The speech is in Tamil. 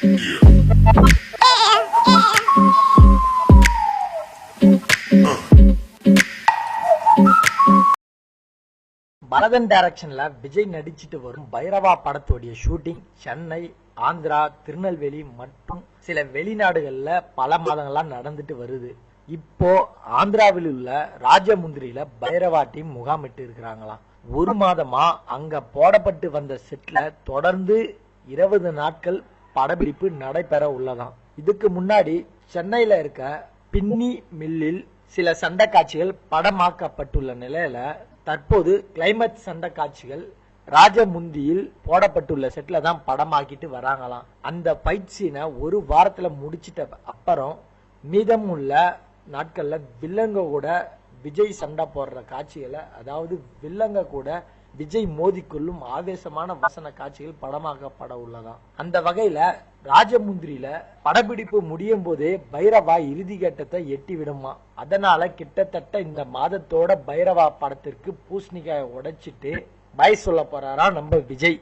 பரதன் டைரக்ஷன்ல விஜய் நடிச்சிட்டு வரும் பைரவா படத்துடைய ஷூட்டிங் சென்னை, ஆந்திரா, திருநெல்வேலி மற்றும் சில வெளிநாடுகள்ல பல மாதங்களா நடந்துட்டு வருது. இப்போ ஆந்திராவில் உள்ள ராஜமுந்திரியில பைரவா டீம் முகாமிட்டு இருக்கிறாங்களாம். ஒரு மாதமா அங்க போடப்பட்டு வந்த செட்ல தொடர்ந்து 20 நாட்கள் படப்பிடிப்பு நடைபெற உள்ளதாம். இதுக்கு முன்னாடி சென்னையில இருக்க பின்னி மில்லில் சில சண்டை காட்சிகள் படமாக்கப்பட்டுள்ள நிலையில தற்போது கிளைமேக்ஸ் சண்டை காட்சிகள் ராஜமுந்தியில் போடப்பட்டுள்ள செட்ல தான் படமாக்கிட்டு வராங்களாம். அந்த ஃபைட் சீனை ஒரு வாரத்துல முடிச்சிட்ட அப்புறம் மீதம் உள்ள நாட்கள்ல வில்லங்க கூட விஜய் சண்டை போடுற காட்சிகளை, அதாவது வில்லங்க கூட விஜய் மோதிக்கொள்ளும் ஆவேசமான வசன காட்சிகள் படமாக்கப்பட உள்ளதாம். அந்த வகையில ராஜமுந்திரியில படப்பிடிப்பு முடியும் போதே பைரவா இறுதி கட்டத்தை எட்டி விடுமா. அதனால கிட்டத்தட்ட இந்த மாதத்தோட பைரவா படத்திற்கு பூசணிக்காயை உடைச்சிட்டு பை சொல்ல போறாரா நம்ம விஜய்.